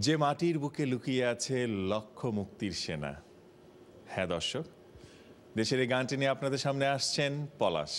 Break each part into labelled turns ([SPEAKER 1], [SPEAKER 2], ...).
[SPEAKER 1] যে মাটির বুকে লুকিয়ে আছে লক্ষ মুক্তির সেনা। হ্যাঁ দর্শক, দেশের এই গানটি নিয়ে আপনাদের সামনে আসছেন পলাশ।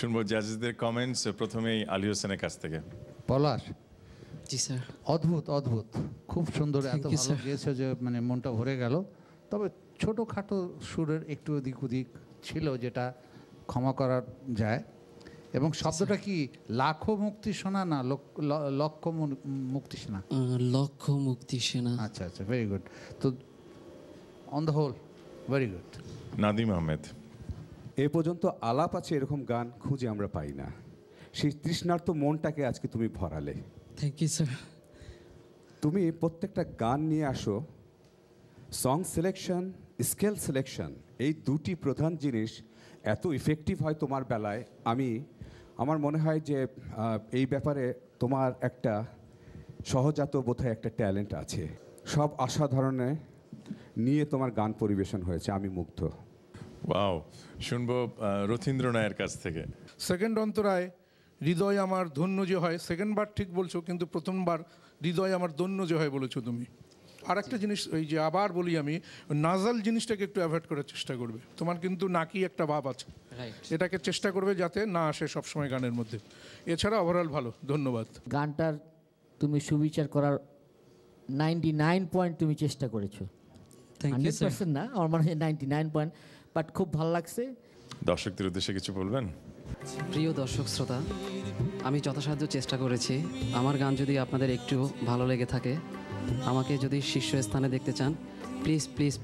[SPEAKER 1] শুনবো জাজেসদের কমেন্টস, প্রথমেই আলী হোসেনের কাছ থেকে।
[SPEAKER 2] পলাশ,
[SPEAKER 3] জি স্যার।
[SPEAKER 2] অদ্ভুত অদ্ভুত, খুব সুন্দর, এত
[SPEAKER 3] Thank you,
[SPEAKER 2] ভালো
[SPEAKER 3] sir.
[SPEAKER 2] গেয়েছো যে মানে মনটা ভরে গেল। তবে ছোটোখাটো সুরের একটু এদিক ওদিক ছিল, যেটা ক্ষমা করা যায়। এবং শব্দটা কি লাখো মুক্তি শোনা না লক্ষ মুক্তি শোনা?
[SPEAKER 3] লক্ষ মুক্তি সেনা।
[SPEAKER 2] আচ্ছা আচ্ছা, ভেরি গুড। তো on the whole very good.
[SPEAKER 1] Nadim Ahmed.
[SPEAKER 4] এ পর্যন্ত আলাপ আছে এরকম গান খুঁজে আমরা পাই না। সেই তৃষ্ণার্ত মনটাকে আজকে তুমি ভরালে।
[SPEAKER 3] Thank you sir.
[SPEAKER 4] তুমি প্রত্যেকটা গান নিয়ে আসো, সং সিলেকশন, স্কেল সিলেকশন, এই দুটি প্রধান জিনিস এত ইফেক্টিভ হয় তোমার বেলায়। আমার মনে হয় যে এই ব্যাপারে তোমার একটা সহজাত বোধহয় একটা ট্যালেন্ট আছে। সব অসাধারণে নিয়ে তোমার গান পরিবেশন হয়েছে, আমি মুগ্ধ।
[SPEAKER 1] ওয়াও। শুনবো রথীন্দ্র নায়ের কাছ থেকে।
[SPEAKER 5] সেকেন্ড অন্তরায় হৃদয় আমার ধন্য যে হয়, সেকেন্ডবার ঠিক বলছো, কিন্তু প্রথমবার হৃদয় আমার ধন্য যে হয় বলেছো তুমি। আর একটা জিনিস, ওই যে আবার বলি আমি, নাজাল জিনিসটাকে একটু অ্যাভয়েড করার চেষ্টা করবে। তোমার কিন্তু নাকি একটা ভাব আছে,
[SPEAKER 3] রাইট।
[SPEAKER 5] এটাকে চেষ্টা করবে যাতে না আসে সবসময় গানের মধ্যে। এছাড়া ওভারঅল ভালো, ধন্যবাদ।
[SPEAKER 6] গানটার তুমি সুবিচার করার 99 পয়েন্ট তুমি চেষ্টা করেছো,
[SPEAKER 3] থ্যাংক ইউ স্যার।
[SPEAKER 6] 100% না, আমার মনে হয় 99 পয়েন্ট, বাট খুব ভালো লাগছে।
[SPEAKER 1] দর্শকদের উদ্দেশ্যে কিছু বলবেন?
[SPEAKER 3] প্রিয় দর্শক শ্রোতা, আমি যথাসাধ্য চেষ্টা করেছি। আমার গান যদি আপনাদের একটু ভালো লেগে থাকে, আমাকে যদি শীর্ষস্থানে দেখতে চান, প্লিজ প্লিজ